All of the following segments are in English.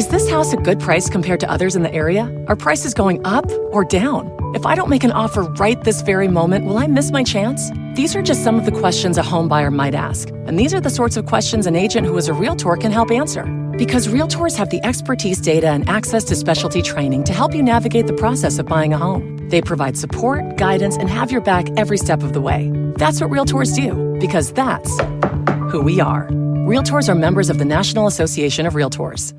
Is this house a good price compared to others in the area? Are prices going up or down? If I don't make an offer right this very moment, will I miss my chance? These are just some of the questions a home buyer might ask. And these are the sorts of questions an agent who is a Realtor can help answer. Because Realtors have the expertise, data, and access to specialty training to help you navigate the process of buying a home. They provide support, guidance, and have your back every step of the way. That's what Realtors do, because that's who we are. Realtors are members of the National Association of Realtors.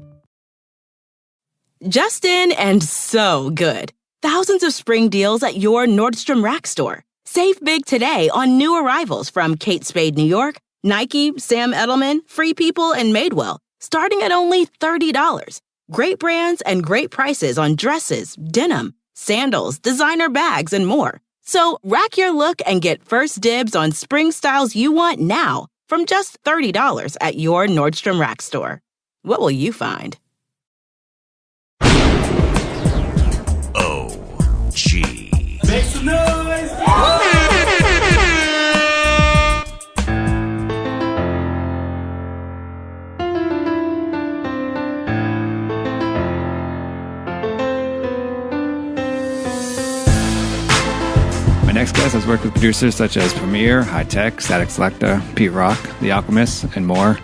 Just in and so good. Thousands of spring deals at your Nordstrom Rack store. Save big today on new arrivals from Kate Spade New York, Nike, Sam Edelman, Free People, and Madewell, starting at only $30. Great brands and great prices on dresses, denim, sandals, designer bags, and more. So rack your look and get first dibs on spring styles you want now from just $30 at your Nordstrom Rack store. What will you find? OG. Make some noise! My next guest has worked with producers such as Premier, High Tech, Statik Selekt, Pete Rock, The Alchemist, and more.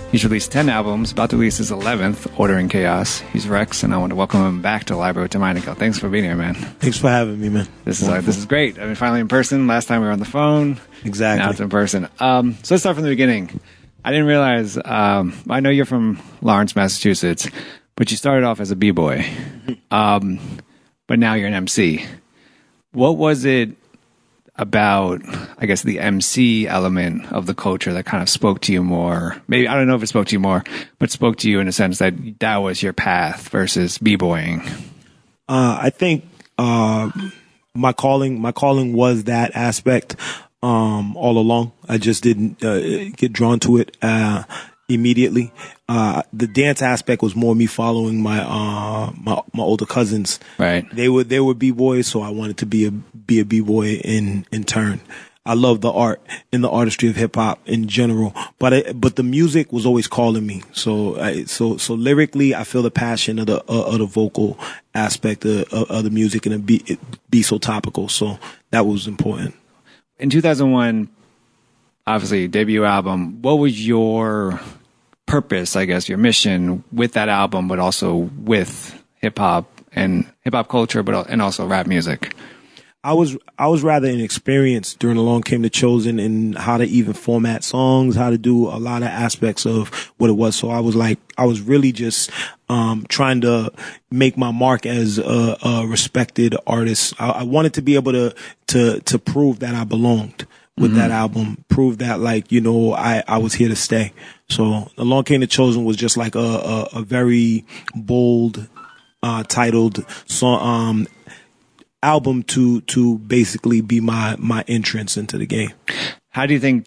He's released 10 albums, about to release his 11th, Ordering Chaos. He's Reks, and I want to welcome him back to Library to Mine. Thanks for being here, man. Thanks for having me, man. This is great. I mean, finally in person. Last time we were on the phone. Exactly. Now it's in person. So let's start from the beginning. I didn't realize, I know you're from Lawrence, Massachusetts, but you started off as a b-boy. But now you're an MC. What was it about, I guess, the MC element of the culture that kind of spoke to you more? Maybe, I don't know if it spoke to you more, but spoke to you in a sense that that was your path versus b-boying. I think my calling was that aspect all along. I just didn't get drawn to it immediately. The dance aspect was more me following my older cousins. Right. They were b-boys, so I wanted to be a b-boy in turn. I love the art and the artistry of hip hop in general, but the music was always calling me. So lyrically, I feel the passion of the vocal aspect of the music, and it be so topical. So that was important. In 2001, obviously debut album. What was your purpose, I guess, your mission with that album, but also with hip hop and hip hop culture, and also rap music? I was rather inexperienced during Along Came the Chosen in how to even format songs, how to do a lot of aspects of what it was. So I was really just trying to make my mark as a respected artist. I wanted to be able to prove that I belonged with that album, prove that, like, you know, I was here to stay. So Along Came the Chosen was just like a very bold titled song album to basically be my entrance into the game. How do you think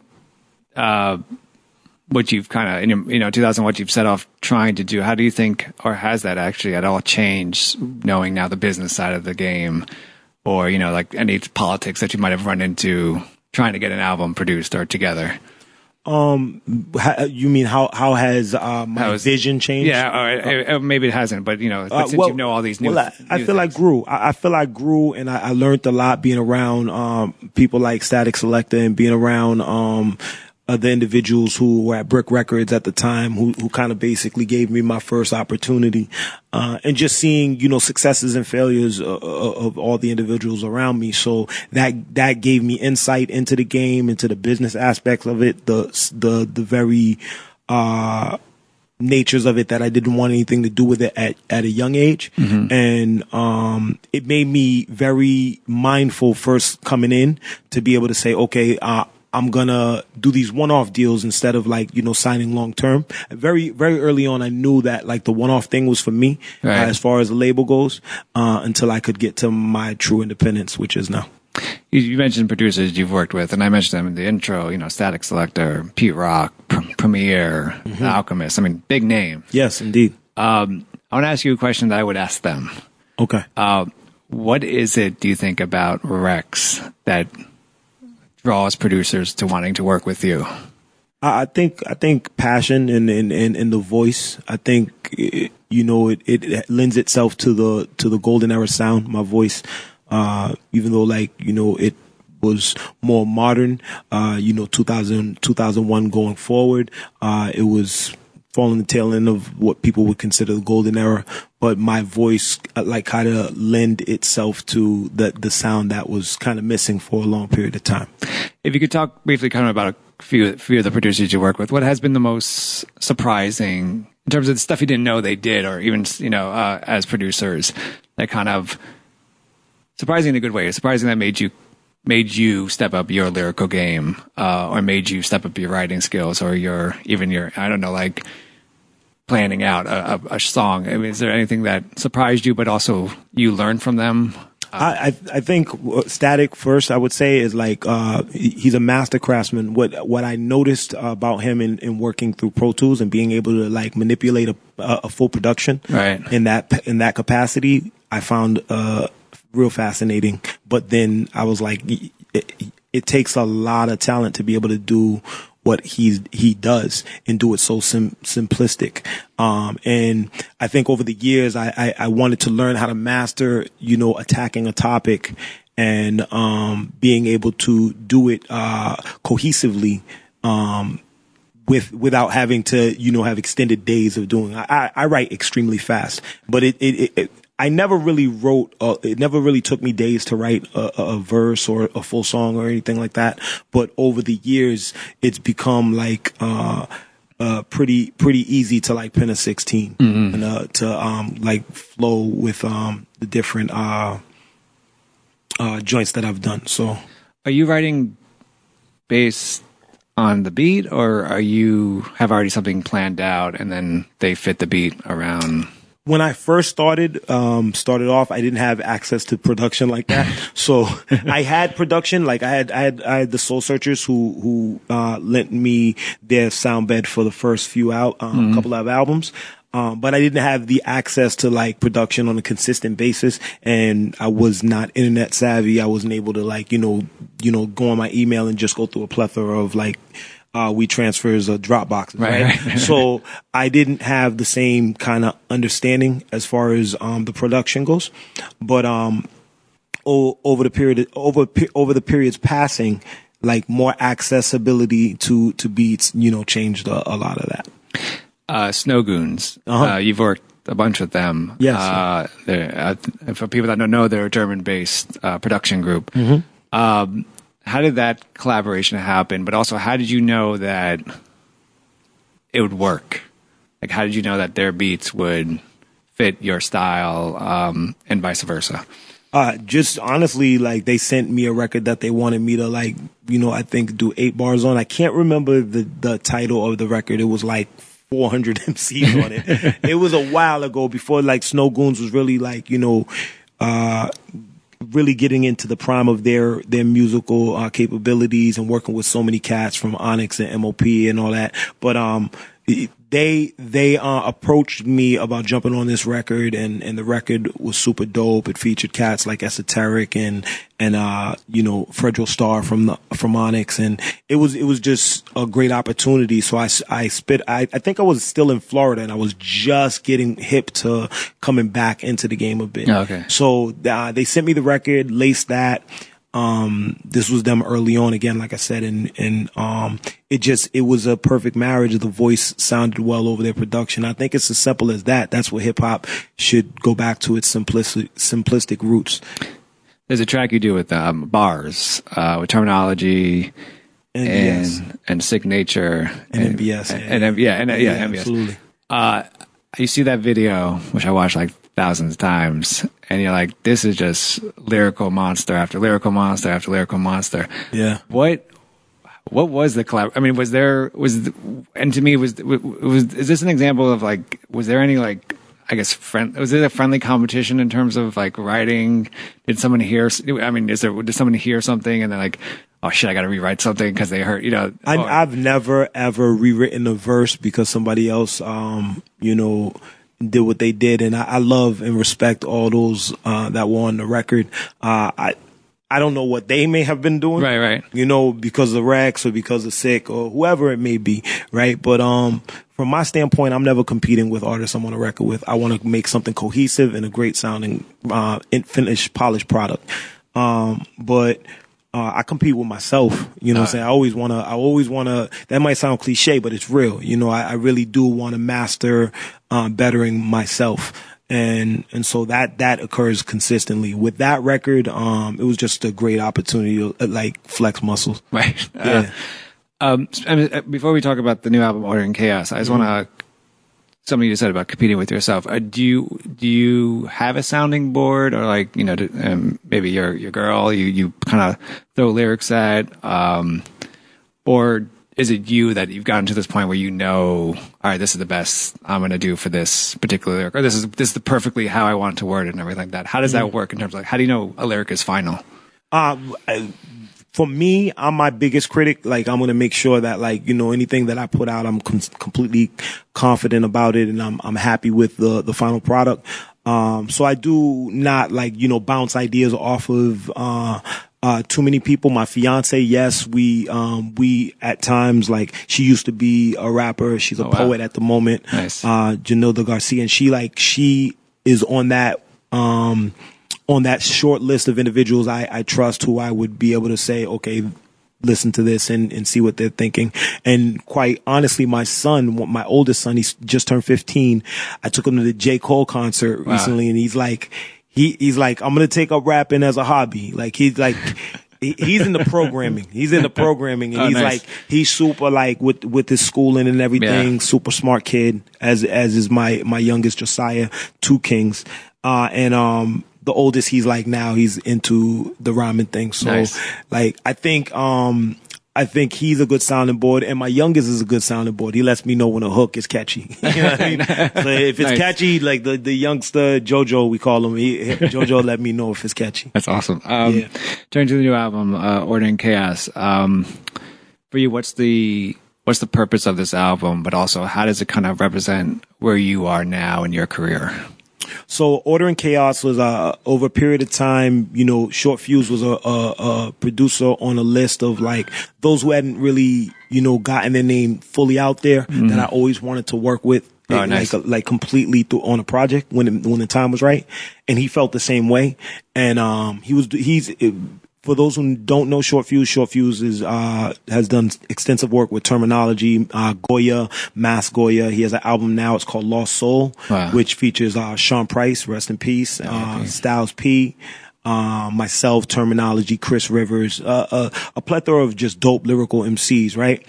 what you've kind of, 2000, what you've set off trying to do, how do you think, or has that actually at all changed, knowing now the business side of the game, or, like any politics that you might have run into trying to get an album produced or together? You mean how has my vision changed? Yeah, or maybe it hasn't, but since you know all these new. Well, I feel I grew. I feel I grew, and I learned a lot being around people like Statik Selekt and being around the individuals who were at Brick Records at the time, who kind of basically gave me my first opportunity, and just seeing successes and failures of all the individuals around me. So that gave me insight into the game, into the business aspects of it, the very natures of it that I didn't want anything to do with it at a young age. Mm-hmm. And it made me very mindful first coming in to be able to say, okay, I'm gonna do these one-off deals instead of signing long-term. Very, very early on, I knew that the one-off thing was for me, right, as far as the label goes, until I could get to my true independence, which is now. You mentioned producers you've worked with, and I mentioned them in the intro, Statik Selekt, Pete Rock, Premier, The Alchemist. I mean, big name. Yes, indeed. I want to ask you a question that I would ask them. Okay. What is it, do you think, about Reks that draws producers to wanting to work with you? I think passion and the voice. I think it lends itself to the golden era sound. My voice, even though it was more modern, 2001 going forward, it was falling the tail end of what people would consider the golden era. But my voice kind of lend itself to the sound that was kind of missing for a long period of time. If you could talk briefly kind of about a few of the producers you work with, what has been the most surprising in terms of the stuff you didn't know they did, or even, as producers, that kind of surprising in a good way, surprising that made you step up your lyrical game, or made you step up your writing skills, or your I don't know, like planning out a song. I mean, is there anything that surprised you, but also you learned from them? I think Statik first, I would say, is he's a master craftsman. What I noticed about him in working through Pro Tools and being able to manipulate a full production, right, in that capacity, I found real fascinating. But then I was like, it takes a lot of talent to be able to do what he does and do it so simplistic. And I think over the years, I wanted to learn how to master, attacking a topic and being able to do it cohesively, without having to, have extended days of doing. I write extremely fast, but I never really wrote, it never really took me days to write a verse or a full song or anything like that. But over the years, it's become pretty easy to pen a 16 and to flow with the different joints that I've done. So, are you writing based on the beat, or are you have already something planned out and then they fit the beat around? When I first started off, I didn't have access to production like that. So I had production, I had the Soul Searchers who lent me their sound bed for the first few couple of albums. But I didn't have the access to production on a consistent basis, and I was not internet savvy. I wasn't able to go on my email and just go through a plethora of WeTransfers or Dropboxes, right? So I didn't have the same kind of understanding as far as the production goes. But over the periods passing, more accessibility to beats, changed a lot of that. Snow Goons, you've worked a bunch with them. Yes. For people that don't know, they're a German-based production group. Mm-hmm. How did that collaboration happen? But also, how did you know that it would work? How did you know that their beats would fit your style, and vice versa? Just honestly, they sent me a record that they wanted me to I think do 8 bars on. I can't remember the title of the record. It was 400 MCs on it. It was a while ago, before Snow Goons was really really getting into the prime of their musical capabilities and working with so many cats from Onyx and MOP and all that. But they approached me about jumping on this record, and the record was super dope. It featured cats like Esoteric and Fredro Starr from Onyx, and it was just a great opportunity. So I think I was still in Florida, and I was just getting hip to coming back into the game a bit. Oh, okay. So they sent me the record, laced that. This was them early on, again, like I said, and it was a perfect marriage. The voice sounded well over their production. I think it's as simple as that. That's what hip hop should go back to, its simplistic roots. There's a track you do with bars, with terminology and signature and MBS. MBS. Absolutely. You see that video, which I watched thousands of times, and you're like, this is just lyrical monster after lyrical monster after lyrical monster. Yeah. What was the collab? I mean, is this an example of was there any was it a friendly competition in terms of writing? Did someone hear? I mean, did someone hear something and then oh shit, I got to rewrite something because they heard, I've never ever rewritten a verse because somebody else, did what they did, and I love and respect all those that were on the record. I don't know what they may have been doing. Right. You know, because of Reks or because of Sick or whoever it may be. Right. But, from my standpoint, I'm never competing with artists I'm on a record with. I want to make something cohesive and a great sounding, finished, polished product. But I compete with myself. You know what I'm saying? I always want to, that might sound cliche, but it's real. You know, I really do want to master, bettering myself. And so that occurs consistently. With that record, it was just a great opportunity to like flex muscles. Right. Yeah. Before we talk about the new album, Order and Chaos, I just want to, something you said about competing with yourself. Do you have a sounding board, or like, you know, maybe your girl, you kind of throw lyrics at, or is it you that you've gotten to this point where you know, all right, this is the best I'm going to do for this particular lyric, or this is the perfectly how I want to word it and everything like that? How does that work in terms of like, how do you know a lyric is final? For me, I'm my biggest critic. Like, I'm going to make sure that, like, you know, anything that I put out, I'm completely confident about it, and I'm happy with the final product. So I do not, like, you know, bounce ideas off of too many people. My fiance, yes, we at times, like, she used to be a rapper. She's a poet at the moment. Nice. Janilda Garcia, and she is on that short list of individuals I trust, who I would be able to say, okay, listen to this and see what they're thinking. And quite honestly, my oldest son, he's just turned 15. I took him to the J. Cole concert recently, and he's like, I'm going to take up rapping as a hobby. Like, he's in the programming. He's in the programming, and nice. Like, he's super, like, with his schooling and everything, super smart kid, as is my youngest Josiah, 2 kings. The oldest, he's like, now he's into the rhyming thing. So, nice. Like, I think he's a good sounding board, and my youngest is a good sounding board. He lets me know when a hook is catchy. You know what I mean? So if it's catchy, like the youngster, JoJo, we call him, JoJo let me know if it's catchy. That's awesome. Turning to the new album, Order and Chaos. For you, what's the purpose of this album, but also how does it kind of represent where you are now in your career? So Order and Chaos was over a period of time, you know, Short Fyuz was a producer on a list of, like, those who hadn't really, you know, gotten their name fully out there, that I always wanted to work with. Nice. Like completely on a project when the time was right. And he felt the same way. And for those who don't know Short Fyuz has done extensive work with Terminology, Goya, Mass Goya. He has an album now. It's called Lost Soul, which features Sean Price, rest in peace, Styles P, myself, Terminology, Chris Rivers, a plethora of just dope lyrical MCs, right?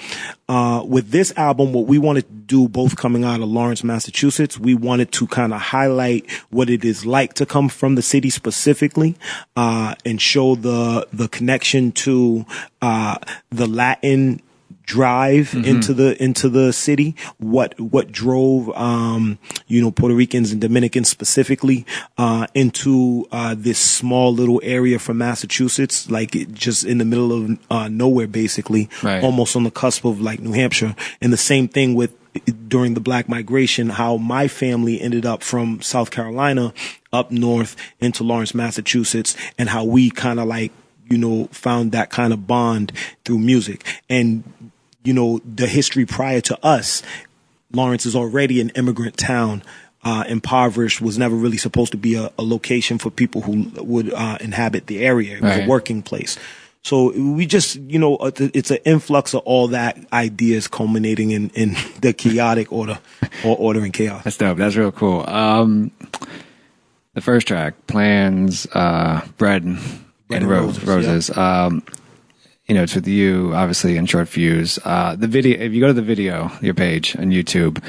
With this album, what we wanted to do, both coming out of Lawrence, Massachusetts, we wanted to kind of highlight what it is like to come from the city specifically, and show the connection to, the Latin drive into the city, what drove you know, Puerto Ricans and Dominicans specifically into this small little area from Massachusetts, like just in the middle of nowhere, basically, almost on the cusp of like New Hampshire. And the same thing with during the Black migration, how my family ended up from South Carolina up north into Lawrence, Massachusetts, and how we kind of, like, you know, found that kind of bond through music. And you know, the history prior to us, Lawrence is already an immigrant town, impoverished, was never really supposed to be a location for people who would inhabit the area. It was a working place. So we just, you know, it's an influx of all that ideas culminating in the chaotic order and chaos. That's dope. That's real cool. The first track, Plans, Bread and Roses. Yeah. You know, it's with you, obviously, and Short Fyuz. The video, if you go to the video, your page on YouTube,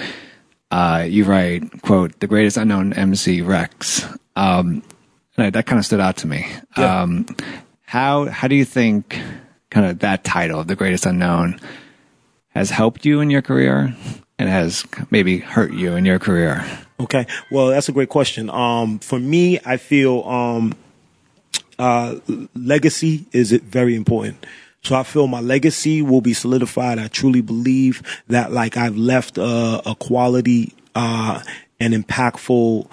you write, quote, "The greatest unknown MC, Reks." And that kind of stood out to me. Yeah. How do you think kind of that title, The Greatest Unknown, has helped you in your career and has maybe hurt you in your career? Okay. Well, that's a great question. For me, I feel legacy is very important. So I feel my legacy will be solidified. I truly believe that, like, I've left a quality and an impactful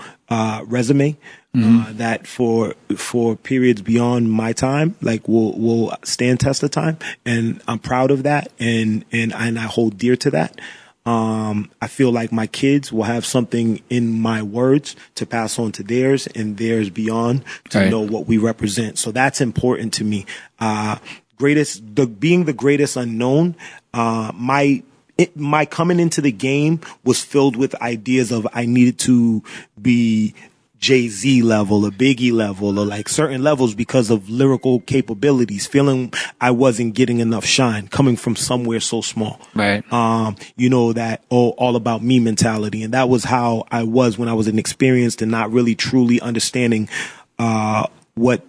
resume that for periods beyond my time, like will stand test of time, and I'm proud of that, and I hold dear to that. I feel like my kids will have something in my words to pass on to theirs and theirs beyond to know what we represent. So that's important to me. Being the greatest unknown, my coming into the game was filled with ideas of I needed to be Jay-Z level or Biggie level or like certain levels because of lyrical capabilities, feeling I wasn't getting enough shine coming from somewhere so small. Right. That all about me mentality. And that was how I was when I was inexperienced and not really truly understanding what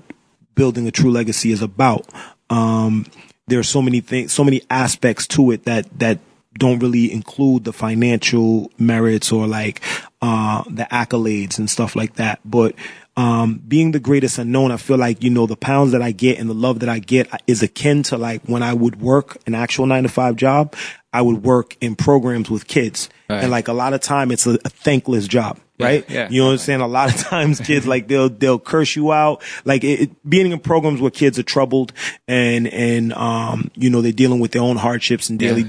building a true legacy is about. There are so many things, so many aspects to it that don't really include the financial merits or like the accolades and stuff like that. But being the greatest unknown, I feel like, the pounds that I get and the love that I get is akin to like when I would work an actual 9-to-5 job, I would work in programs with kids. Right. And like a lot of time it's a thankless job. Right? Yeah, you know what I'm saying? A lot of times kids, like they'll curse you out. Like being in programs where kids are troubled and they're dealing with their own hardships and daily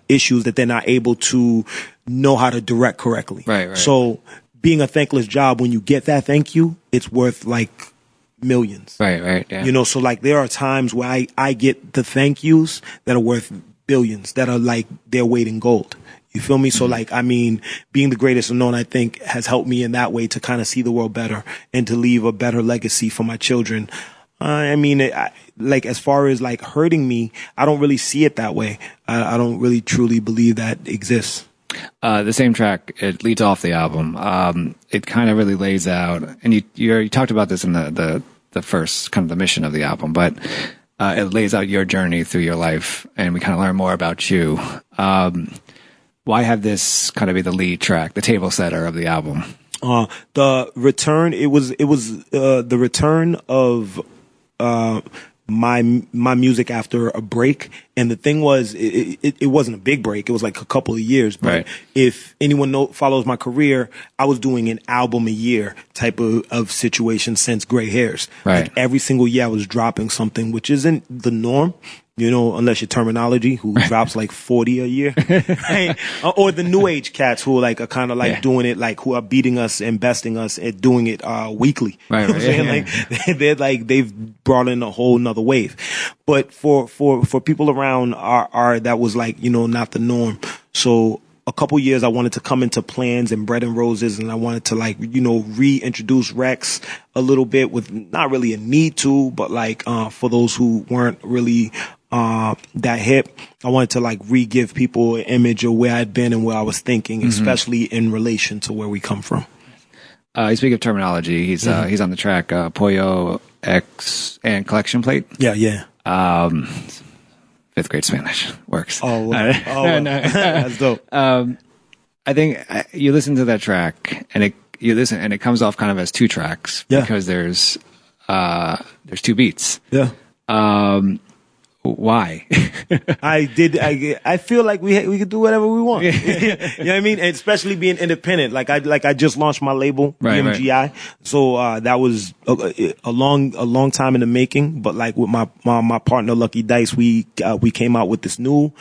issues that they're not able to know how to direct correctly. Right. So being a thankless job, when you get that thank you, it's worth like millions. Right. Yeah. So like there are times where I get the thank yous that are worth billions, that are like their weight in gold. You feel me? So like, being the greatest unknown, I think has helped me in that way to kind of see the world better and to leave a better legacy for my children. As far as like hurting me, I don't really see it that way. I don't really truly believe that exists. The same track, it leads off the album. It kind of really lays out, and you talked about this in the first kind of the mission of the album, but it lays out your journey through your life, and we kind of learn more about you. Why have this kind of be the lead track, the table setter of the album? The return, it was the return of my music after a break. And the thing was, it wasn't a big break. It was like a couple of years. But if anyone follows my career, I was doing an album a year type of situation since Gray Hairs. Right. Like every single year I was dropping something, which isn't the norm. Unless your terminology, who drops like 40 a year, right? Or the new age cats who are kind of doing it, like who are beating us and besting us at doing it weekly. Right. You know what I'm saying? They're like, they've brought in a whole nother wave. But for people around that was like, not the norm. So a couple years I wanted to come into Plans and Bread and Roses, and I wanted to reintroduce Reks a little bit with not really a need to, but for those who weren't really that hip, I wanted to re-give people an image of where I'd been and where I was thinking, especially in relation to where we come from. You speak of terminology. He's on the track Pollo, X, and Collection Plate. Yeah. 5th grade Spanish works. Oh, wow. That's dope. I think you listen to that track and it comes off kind of as two tracks because there's two beats. Yeah. Why? I feel like we could do whatever we want. You know what I mean? And especially being independent. I just launched my label, BMGI. Right. So, that was a long time in the making. But with my partner, Lucky Dice, we came out with this new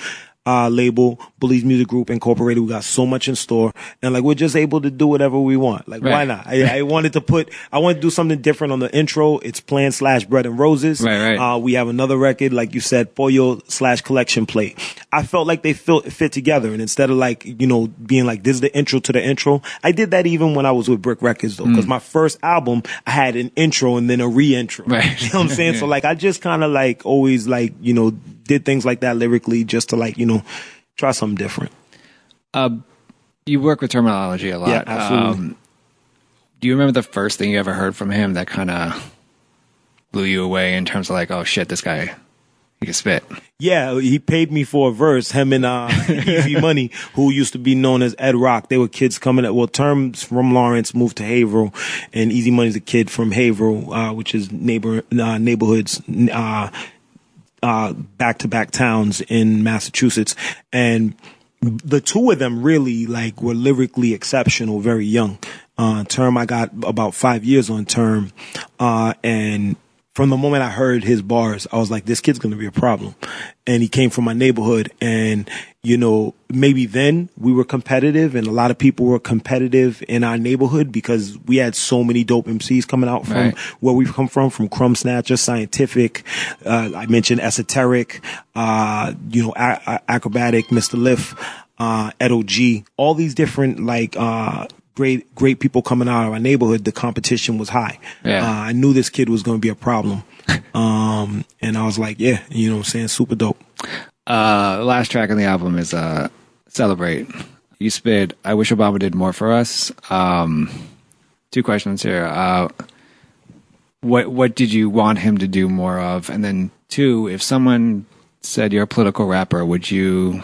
label, Bullies Music Group Incorporated. We got so much in store, and we're just able to do whatever we want. Why not? I wanted to do something different on the intro. It's Plans / Bread and Roses. Right. We have another record, like you said, Pollo / Collection Plate. I felt like they fit together, and instead of being this is the intro to the intro, I did that even when I was with Brick Records though, because my first album I had an intro and then a re-intro. Right. You know what I'm saying? So I just kind of always did things like that lyrically just to try something different. You work with terminology a lot. Yeah, absolutely. Do you remember the first thing you ever heard from him that kind of blew you away in terms of oh shit, this guy, he can spit? Yeah, he paid me for a verse. Him and Easy Money, who used to be known as Ed Rock. They were kids coming Terms from Lawrence moved to Haverhill, and Easy Money's a kid from Haverhill, which is neighborhoods. Back-to-back towns in Massachusetts. And the two of them really like were lyrically exceptional very young. Term, I got about 5 years on Term, and from the moment I heard his bars, I was like, this kid's going to be a problem. And he came from my neighborhood, and maybe then we were competitive, and a lot of people were competitive in our neighborhood because we had so many dope MCs coming out from where we've come from Crumb Snatcher, Scientific, I mentioned Esoteric, Acrobatic, Mr. Liff, Edo G, all these different great people coming out of our neighborhood. The competition was high. I knew this kid was going to be a problem. And I was like, yeah, you know what I'm saying? Super dope. The last track on the album is Celebrate. You spit, I wish Obama did more for us. Two questions here. What did you want him to do more of? And then two, if someone said you're a political rapper, would you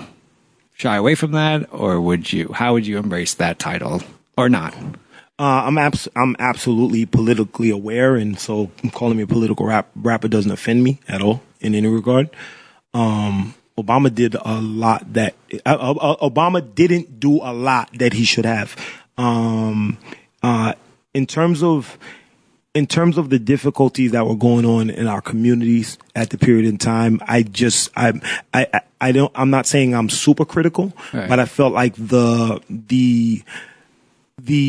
shy away from that? Or how would you embrace that title? Or not? I'm absolutely politically aware, and so calling me a political rapper doesn't offend me at all in any regard. Obama did a lot that Obama didn't do a lot that he should have. In terms of the difficulties that were going on in our communities at the period in time, I'm not saying I'm super critical, but I felt like the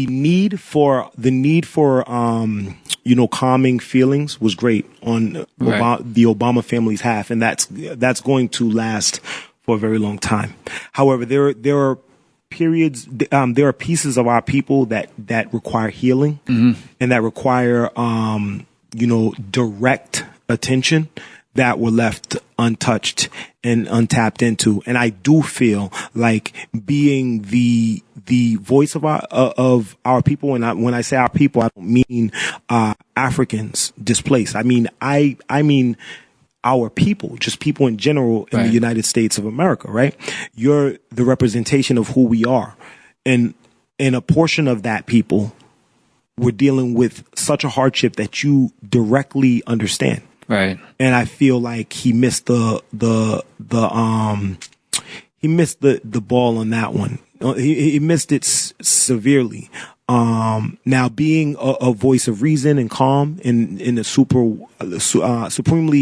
need for calming feelings was great on the Obama family's half, and that's going to last for a very long time. However, there are periods, there are pieces of our people that require healing, and that require direct attention that were left untouched and untapped into. And I do feel like being the voice of our people, and when I say our people, I don't mean Africans displaced. I mean our people, just people in general in the United States of America, right? You're the representation of who we are. And a portion of that people were dealing with such a hardship that you directly understand. Right. And I feel like he missed the ball on that one. He missed it severely. Now being a voice of reason and calm in a supremely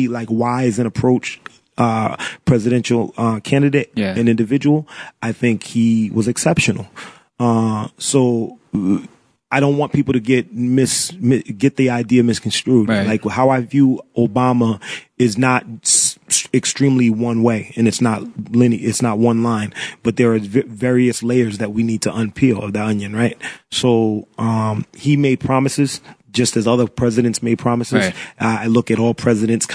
wise and approach presidential candidate and individual, I think he was exceptional. So I don't want people to get the idea misconstrued. Like how I view Obama is not extremely one way, and it's not linear. It's not one line, but there are various layers that we need to unpeel of the onion, right? So he made promises, just as other presidents made promises. I look at all presidents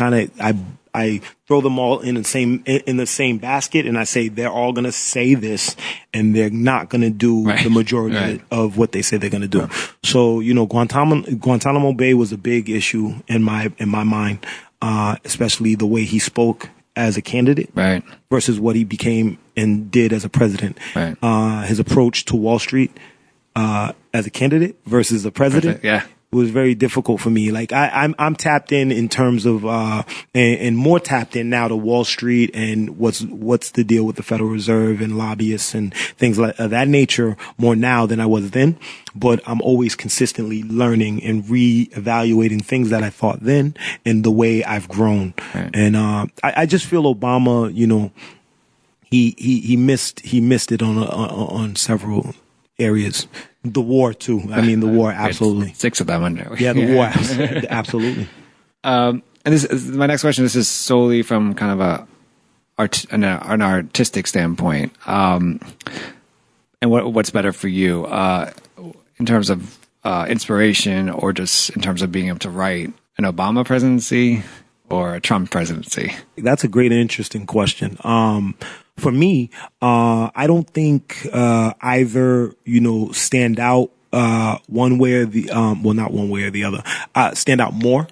I throw them all in the same basket, and I say they're all going to say this, and they're not going to do the majority of what they say they're going to do. So Guantanamo Bay was a big issue in my mind, especially the way he spoke as a candidate versus what he became and did as a president. His approach to Wall Street as a candidate versus a president. It was very difficult for me. Like I'm tapped in terms of and more tapped in now to Wall Street and what's the deal with the Federal Reserve and lobbyists and things like that nature more now than I was then. But I'm always consistently learning and reevaluating things that I thought then and the way I've grown. And I just feel Obama, he missed it on several areas. The war too. I mean, the war, absolutely. 6 of them under. Yeah, the war, absolutely. And this is my next question. This is solely from kind of an artistic standpoint. And what's better for you in terms of inspiration, or just in terms of being able to write an Obama presidency or a Trump presidency? That's a great and interesting question. For me, I don't think either, stand out one way or the not one way or the other. Stand out more.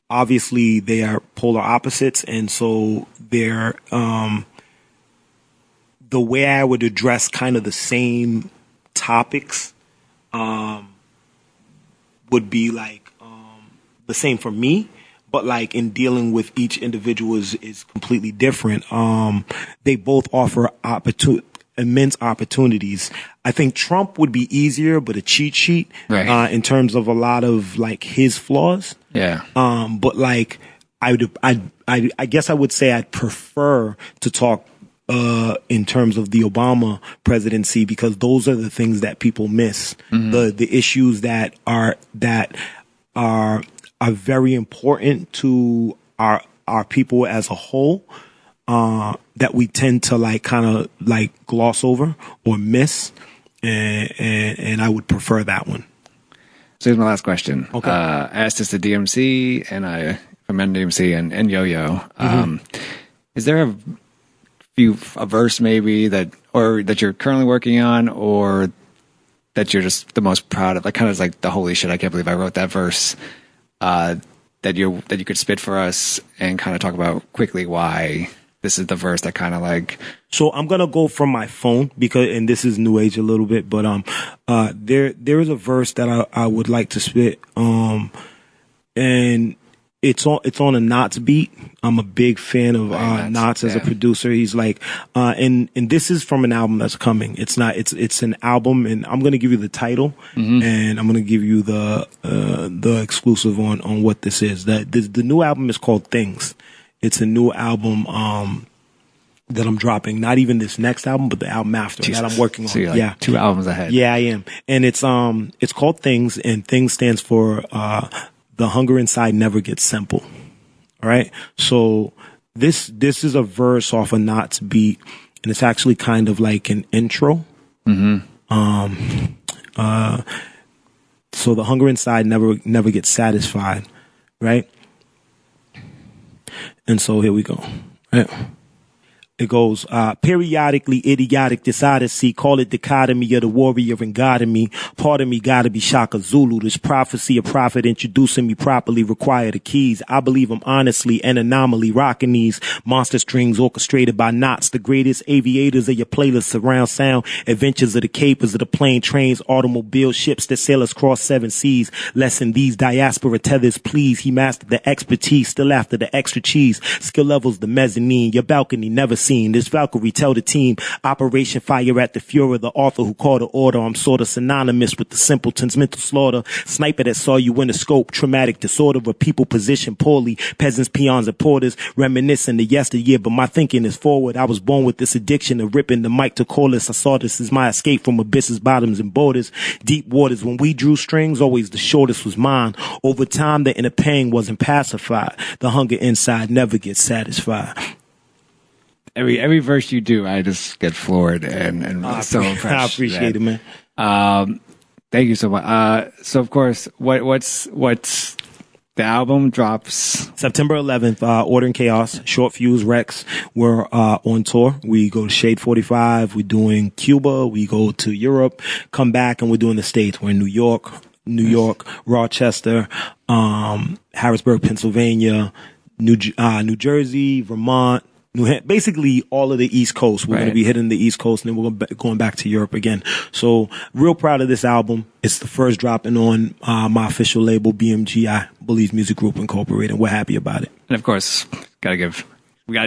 Obviously, they are polar opposites, and so they're the way I would address kind of the same topics would be the same for me. But in dealing with each individual is completely different. They both offer immense opportunities. I think Trump would be easier, but a cheat sheet, right. In terms of a lot of like his flaws. Yeah. But like, I guess I would say I'd prefer to talk in terms of the Obama presidency, because those are the things that people miss. The issues that are very important to our people as a whole, that we tend to like kind of like gloss over or miss, and I would prefer that one. So here's my last question. Okay. I asked this to DMC and from DMC and Yo-Yo. Is there a verse maybe that you're currently working on, or that you're just the most proud of? Like kind of like the holy shit, I can't believe I wrote that verse. That you could spit for us and kind of talk about quickly why this is the verse that kind of like. So I'm gonna go from my phone and this is new age a little bit, but there is a verse that I would like to spit, and it's on a Knots beat. I'm a big fan of Knots as a producer. He's like, and this is from an album that's coming. It's an album, and I'm gonna give you the title, and I'm gonna give you the exclusive on what this is. The new album is called Things. It's a new album that I'm dropping. Not even this next album, but the album after that I'm working on. So you're like 2 albums ahead. Yeah, I am, and it's called Things, and Things stands for the hunger inside never gets simple. All right. So this is a verse off a Knots beat, and it's actually kind of like an intro. So the hunger inside never gets satisfied. Right. And so here we go. Right. It goes, periodically idiotic, this odyssey, call it dichotomy of the warrior and God in me. Part of me gotta be Shaka Zulu. This prophecy, a prophet introducing me properly require the keys. I believe I'm honestly an anomaly, rocking these monster strings orchestrated by knots. The greatest aviators of your playlist, surround sound, adventures of the capers of the plane, trains, automobile, ships that sail us across 7 seas. Lesson these diaspora tethers, please. He mastered the expertise, still after the extra cheese. Skill levels, the mezzanine, your balcony never seen. This Valkyrie tell the team, Operation Fire at the Fuhrer, the author who called the order. I'm sort of synonymous with the simpleton's mental slaughter. Sniper that saw you in the scope, traumatic disorder of people positioned poorly. Peasants, peons, and porters, reminiscing the yesteryear, but my thinking is forward. I was born with this addiction of ripping the mic to chorus. I saw this as my escape from abysses, bottoms, and borders. Deep waters, when we drew strings, always the shortest was mine. Over time, the inner pain wasn't pacified. The hunger inside never gets satisfied. Every verse you do, I just get floored and so impressed. I appreciate it, man. Thank you so much. So of course, what's the album drops September 11th. Order and Chaos, Short Fyuz, Reks. We're on tour. We go to Shade 45. We're doing Cuba. We go to Europe. Come back, and we're doing the States. We're in New York, Rochester, Harrisburg, Pennsylvania, New Jersey, Vermont. Basically all of the East Coast. We're going to be hitting the East Coast, and then we're going back to Europe again. So real proud of this album. It's the first dropping on my official label, BMGI, Bullies Music Group Incorporated. We're happy about it. And of course, we got to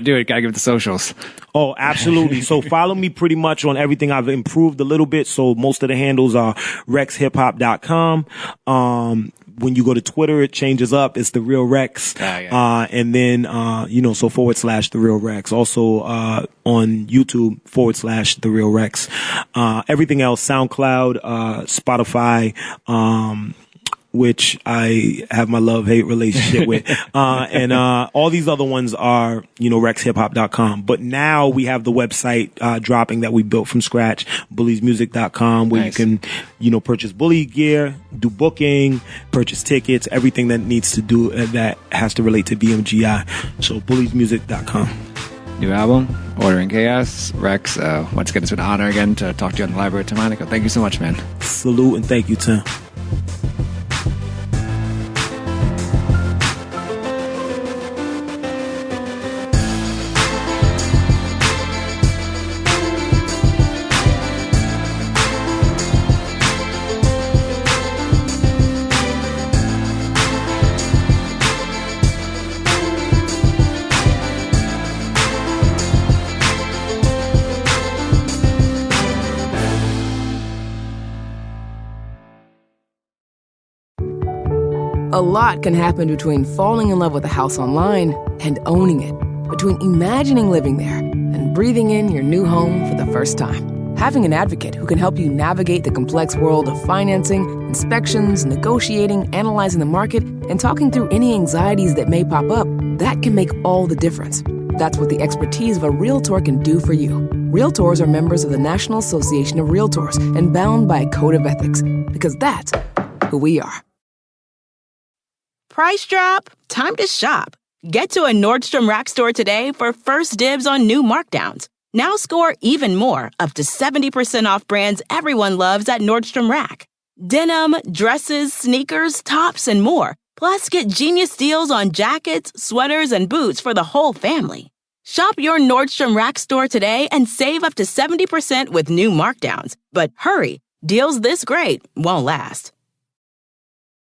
do it. Got to give it the socials. Oh, absolutely. So follow me pretty much on everything. I've improved a little bit. So most of the handles are ReksHipHop.com. When you go to Twitter, it changes up. It's The Real Reks. And then, so / The Real Reks. Also, on YouTube / The Real Reks. Everything else, SoundCloud, Spotify, which I have my love-hate relationship with. And all these other ones are, ReksHipHop.com. But now we have the website dropping that we built from scratch, BulliesMusic.com, where you can, purchase Bully gear, do booking, purchase tickets, everything that needs to do that has to relate to BMGI. So BulliesMusic.com. New album, Order and Chaos, Reks. Once again, it's been an honor again to talk to you on the Library of Monaco. Thank you so much, man. Salute, and thank you, Tim. A lot can happen between falling in love with a house online and owning it, between imagining living there and breathing in your new home for the first time. Having an advocate who can help you navigate the complex world of financing, inspections, negotiating, analyzing the market, and talking through any anxieties that may pop up, that can make all the difference. That's what the expertise of a Realtor can do for you. Realtors are members of the National Association of Realtors and bound by a code of ethics, because that's who we are. Price drop? Time to shop. Get to a Nordstrom Rack store today for first dibs on new markdowns. Now score even more, up to 70% off brands everyone loves at Nordstrom Rack. Denim, dresses, sneakers, tops, and more. Plus, get genius deals on jackets, sweaters, and boots for the whole family. Shop your Nordstrom Rack store today and save up to 70% with new markdowns. But hurry, deals this great won't last.